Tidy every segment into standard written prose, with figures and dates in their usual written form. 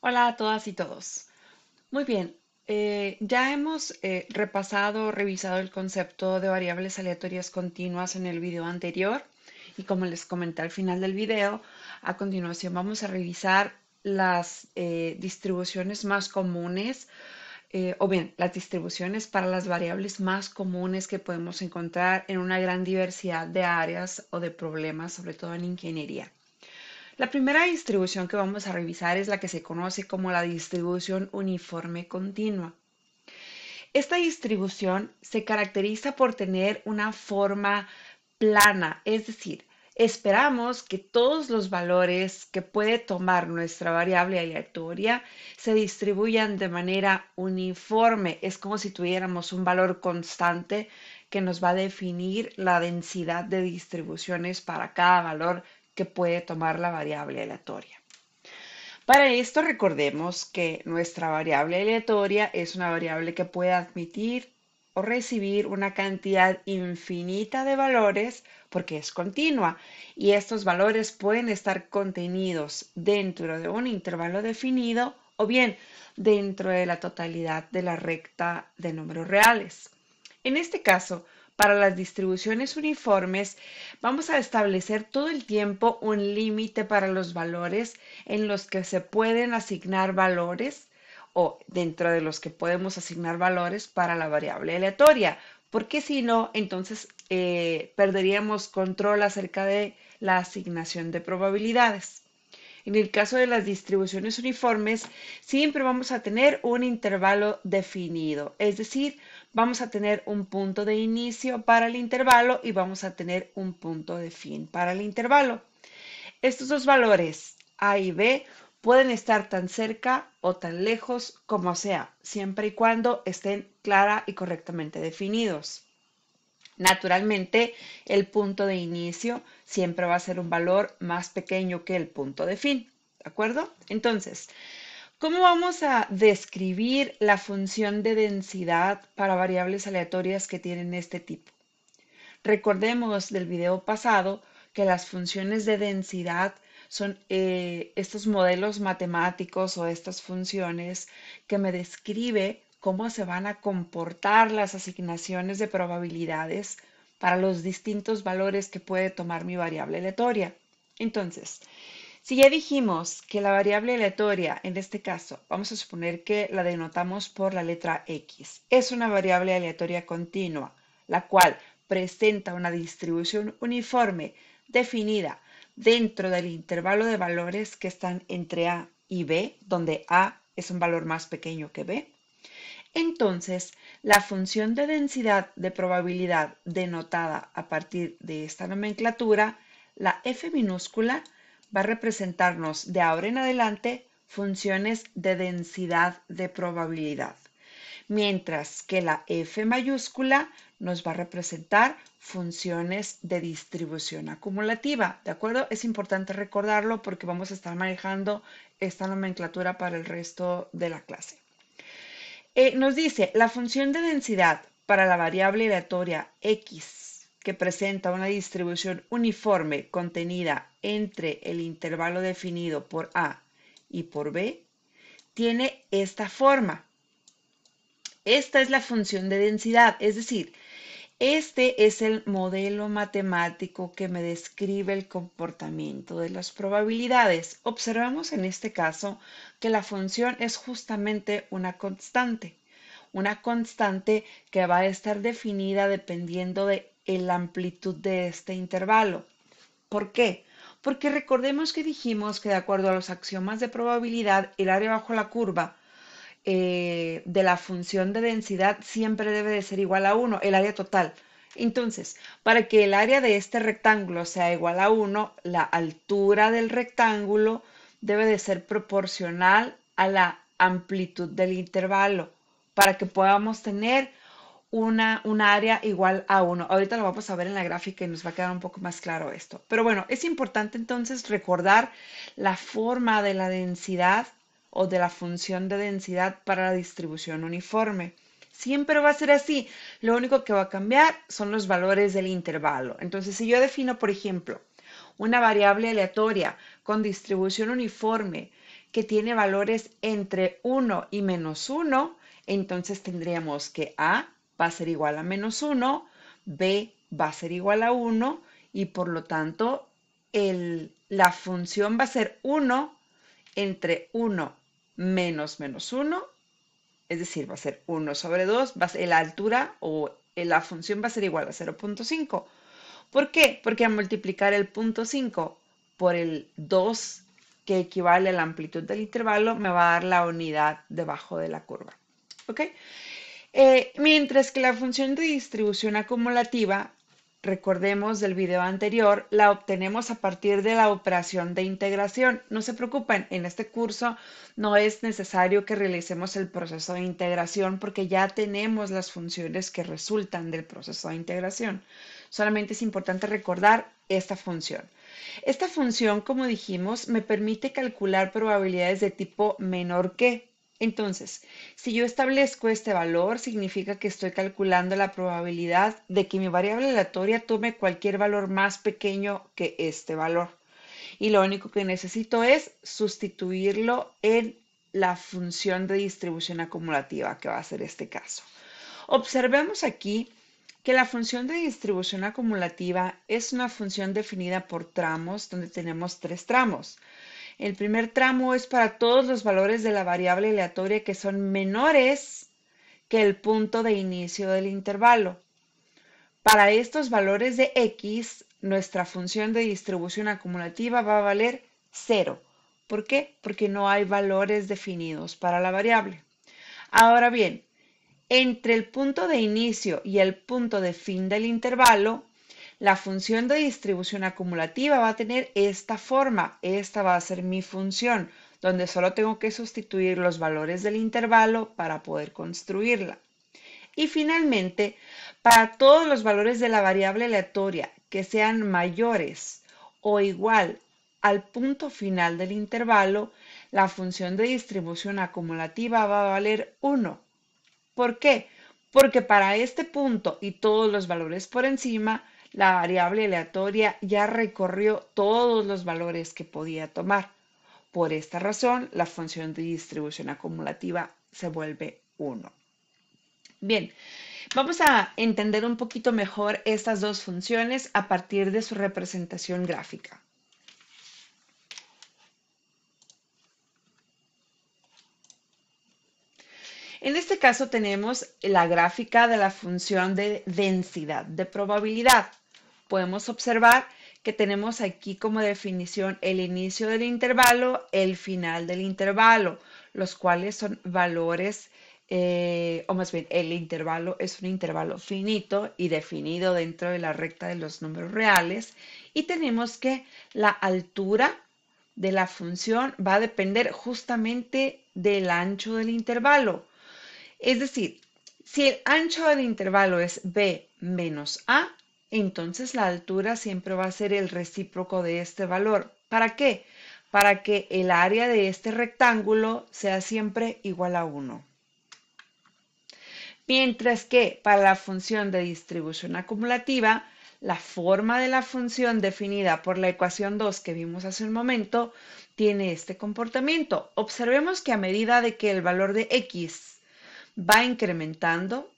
Hola a todas y todos. Muy bien, ya hemos repasado, revisado el concepto de variables aleatorias continuas en el video anterior y como les comenté al final del video, a continuación vamos a revisar las distribuciones más comunes o bien las distribuciones para las variables más comunes que podemos encontrar en una gran diversidad de áreas o de problemas, sobre todo en ingeniería. La primera distribución que vamos a revisar es la que se conoce como la distribución uniforme continua. Esta distribución se caracteriza por tener una forma plana, es decir, esperamos que todos los valores que puede tomar nuestra variable aleatoria se distribuyan de manera uniforme. Es como si tuviéramos un valor constante que nos va a definir la densidad de distribuciones para cada valor que puede tomar la variable aleatoria. Para esto recordemos que nuestra variable aleatoria es una variable que puede admitir o recibir una cantidad infinita de valores porque es continua y estos valores pueden estar contenidos dentro de un intervalo definido o bien dentro de la totalidad de la recta de números reales. En este caso, para las distribuciones uniformes, vamos a establecer todo el tiempo un límite para los valores en los que se pueden asignar valores o dentro de los que podemos asignar valores para la variable aleatoria, porque si no, entonces perderíamos control acerca de la asignación de probabilidades. En el caso de las distribuciones uniformes, siempre vamos a tener un intervalo definido, es decir, vamos a tener un punto de inicio para el intervalo y vamos a tener un punto de fin para el intervalo. Estos dos valores, A y B, pueden estar tan cerca o tan lejos como sea, siempre y cuando estén clara y correctamente definidos. Naturalmente, el punto de inicio siempre va a ser un valor más pequeño que el punto de fin, ¿de acuerdo? Entonces, ¿cómo vamos a describir la función de densidad para variables aleatorias que tienen este tipo? Recordemos del video pasado que las funciones de densidad son estos modelos matemáticos o estas funciones que me describe cómo se van a comportar las asignaciones de probabilidades para los distintos valores que puede tomar mi variable aleatoria. Entonces, si ya dijimos que la variable aleatoria, en este caso, vamos a suponer que la denotamos por la letra X, es una variable aleatoria continua, la cual presenta una distribución uniforme definida dentro del intervalo de valores que están entre A y B, donde A es un valor más pequeño que B. Entonces, la función de densidad de probabilidad denotada a partir de esta nomenclatura, la f minúscula, va a representarnos de ahora en adelante funciones de densidad de probabilidad, mientras que la f mayúscula nos va a representar funciones de distribución acumulativa, ¿de acuerdo? Es importante recordarlo porque vamos a estar manejando esta nomenclatura para el resto de la clase. Nos dice, la función de densidad para la variable aleatoria x, que presenta una distribución uniforme contenida entre el intervalo definido por A y por B, tiene esta forma. Esta es la función de densidad, es decir, este es el modelo matemático que me describe el comportamiento de las probabilidades. Observamos en este caso que la función es justamente una constante que va a estar definida dependiendo de la amplitud de este intervalo. ¿Por qué? Porque recordemos que dijimos que de acuerdo a los axiomas de probabilidad, el área bajo la curva de la función de densidad siempre debe de ser igual a 1, el área total. Entonces, para que el área de este rectángulo sea igual a 1, la altura del rectángulo debe de ser proporcional a la amplitud del intervalo para que podamos tener una área igual a 1. Ahorita lo vamos a ver en la gráfica y nos va a quedar un poco más claro esto. Pero bueno, es importante entonces recordar la forma de la densidad o de la función de densidad para la distribución uniforme. Siempre va a ser así. Lo único que va a cambiar son los valores del intervalo. Entonces, si yo defino, por ejemplo, una variable aleatoria con distribución uniforme que tiene valores entre 1 y -1, entonces tendríamos que A va a ser igual a -1, B va a ser igual a 1 y por lo tanto la función va a ser 1 entre 1 menos -1, es decir, va a ser 1 sobre 2, la altura o la función va a ser igual a 0.5. ¿Por qué? Porque al multiplicar el punto 5 por el 2, que equivale a la amplitud del intervalo, me va a dar la unidad debajo de la curva. ¿Ok? Mientras que la función de distribución acumulativa, recordemos del video anterior, la obtenemos a partir de la operación de integración. No se preocupen, en este curso no es necesario que realicemos el proceso de integración porque ya tenemos las funciones que resultan del proceso de integración. Solamente es importante recordar esta función. Esta función, como dijimos, me permite calcular probabilidades de tipo menor que. Entonces, si yo establezco este valor, significa que estoy calculando la probabilidad de que mi variable aleatoria tome cualquier valor más pequeño que este valor. Y lo único que necesito es sustituirlo en la función de distribución acumulativa, que va a ser este caso. Observemos aquí que la función de distribución acumulativa es una función definida por tramos, donde tenemos 3 tramos. El primer tramo es para todos los valores de la variable aleatoria que son menores que el punto de inicio del intervalo. Para estos valores de x, nuestra función de distribución acumulativa va a valer 0. ¿Por qué? Porque no hay valores definidos para la variable. Ahora bien, entre el punto de inicio y el punto de fin del intervalo, la función de distribución acumulativa va a tener esta forma. Esta va a ser mi función, donde solo tengo que sustituir los valores del intervalo para poder construirla. Y finalmente, para todos los valores de la variable aleatoria que sean mayores o igual al punto final del intervalo, la función de distribución acumulativa va a valer 1. ¿Por qué? Porque para este punto y todos los valores por encima, la variable aleatoria ya recorrió todos los valores que podía tomar. Por esta razón, la función de distribución acumulativa se vuelve 1. Bien, vamos a entender un poquito mejor estas dos funciones a partir de su representación gráfica. En este caso tenemos la gráfica de la función de densidad de probabilidad. Podemos observar que tenemos aquí como definición el inicio del intervalo, el final del intervalo, los cuales son valores, o más bien el intervalo es un intervalo finito y definido dentro de la recta de los números reales. Y tenemos que la altura de la función va a depender justamente del ancho del intervalo. Es decir, si el ancho del intervalo es b menos a, entonces la altura siempre va a ser el recíproco de este valor. ¿Para qué? Para que el área de este rectángulo sea siempre igual a 1. Mientras que para la función de distribución acumulativa, la forma de la función definida por la ecuación 2 que vimos hace un momento tiene este comportamiento. Observemos que a medida de que el valor de x va incrementando,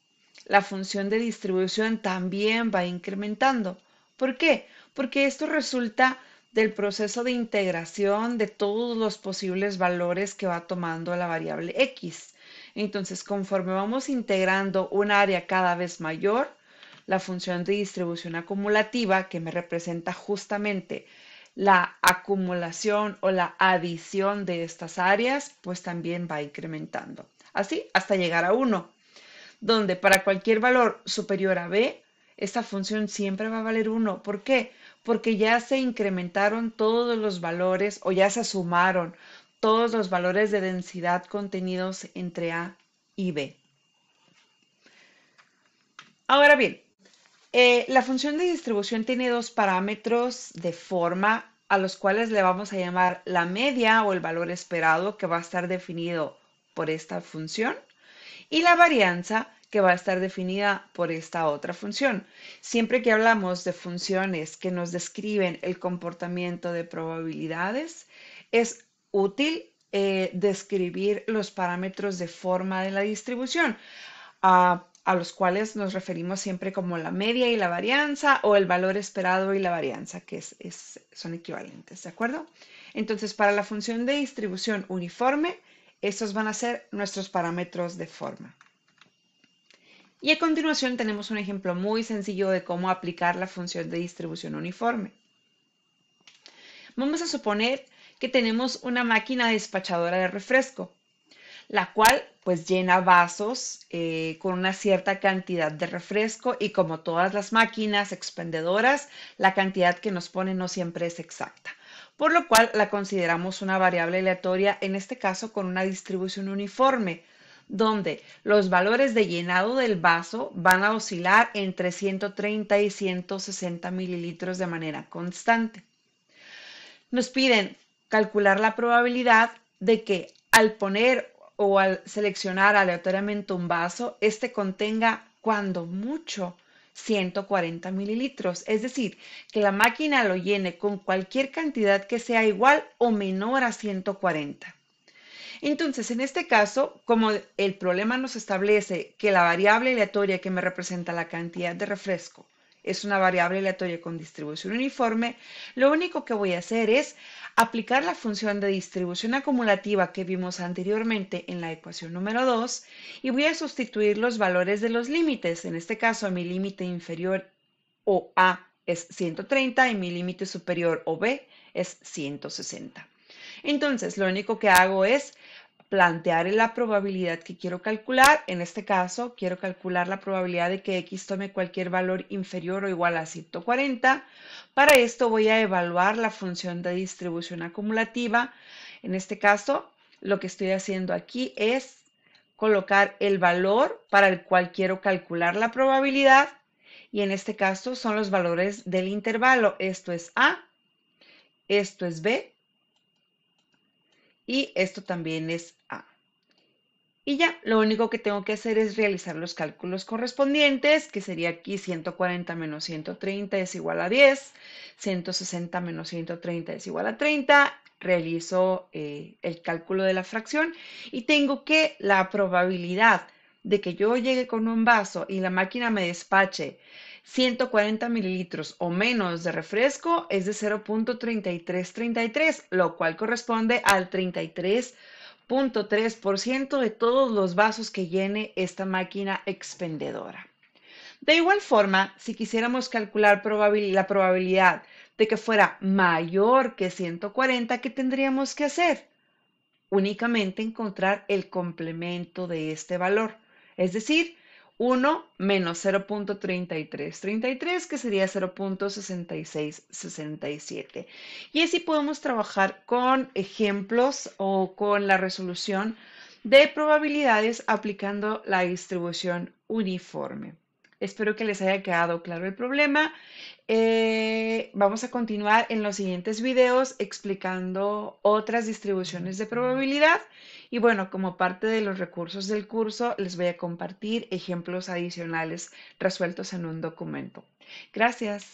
la función de distribución también va incrementando. ¿Por qué? Porque esto resulta del proceso de integración de todos los posibles valores que va tomando la variable x. Entonces, conforme vamos integrando un área cada vez mayor, la función de distribución acumulativa, que me representa justamente la acumulación o la adición de estas áreas, pues también va incrementando. Así hasta llegar a 1, donde para cualquier valor superior a b, esta función siempre va a valer 1. ¿Por qué? Porque ya se incrementaron todos los valores o ya se sumaron todos los valores de densidad contenidos entre a y b. Ahora bien, la función de distribución tiene dos parámetros de forma a los cuales le vamos a llamar la media o el valor esperado, que va a estar definido por esta función, y la varianza, que va a estar definida por esta otra función. Siempre que hablamos de funciones que nos describen el comportamiento de probabilidades, es útil describir los parámetros de forma de la distribución, a los cuales nos referimos siempre como la media y la varianza o el valor esperado y la varianza, que son equivalentes, ¿de acuerdo? Entonces, para la función de distribución uniforme, estos van a ser nuestros parámetros de forma. Y a continuación tenemos un ejemplo muy sencillo de cómo aplicar la función de distribución uniforme. Vamos a suponer que tenemos una máquina despachadora de refresco, la cual pues llena vasos con una cierta cantidad de refresco y como todas las máquinas expendedoras, la cantidad que nos pone no siempre es exacta, por lo cual la consideramos una variable aleatoria, en este caso con una distribución uniforme, donde los valores de llenado del vaso van a oscilar entre 130 y 160 mililitros de manera constante. Nos piden calcular la probabilidad de que al poner o al seleccionar aleatoriamente un vaso, este contenga cuando mucho 140 mililitros. Es decir, que la máquina lo llene con cualquier cantidad que sea igual o menor a 140. Entonces, en este caso, como el problema nos establece que la variable aleatoria que me representa la cantidad de refresco es una variable aleatoria con distribución uniforme, lo único que voy a hacer es aplicar la función de distribución acumulativa que vimos anteriormente en la ecuación número 2 y voy a sustituir los valores de los límites. En este caso, mi límite inferior o A es 130 y mi límite superior o B es 160. Entonces, lo único que hago es plantear la probabilidad que quiero calcular. En este caso, quiero calcular la probabilidad de que X tome cualquier valor inferior o igual a 140. Para esto voy a evaluar la función de distribución acumulativa. En este caso, lo que estoy haciendo aquí es colocar el valor para el cual quiero calcular la probabilidad. Y en este caso son los valores del intervalo. Esto es A, esto es B y esto también es A. Y ya, lo único que tengo que hacer es realizar los cálculos correspondientes, que sería aquí 140 menos 130 es igual a 10, 160 menos 130 es igual a 30, realizo el cálculo de la fracción y tengo que la probabilidad de que yo llegue con un vaso y la máquina me despache 140 mililitros o menos de refresco es de 0.3333, lo cual corresponde al 33.3% de todos los vasos que llene esta máquina expendedora. De igual forma, si quisiéramos calcular la probabilidad de que fuera mayor que 140, ¿qué tendríamos que hacer? Únicamente encontrar el complemento de este valor, es decir, 1 menos 0.3333, que sería 0.6667. Y así podemos trabajar con ejemplos o con la resolución de probabilidades aplicando la distribución uniforme. Espero que les haya quedado claro el problema. Vamos a continuar en los siguientes videos explicando otras distribuciones de probabilidad. Y bueno, como parte de los recursos del curso, les voy a compartir ejemplos adicionales resueltos en un documento. Gracias.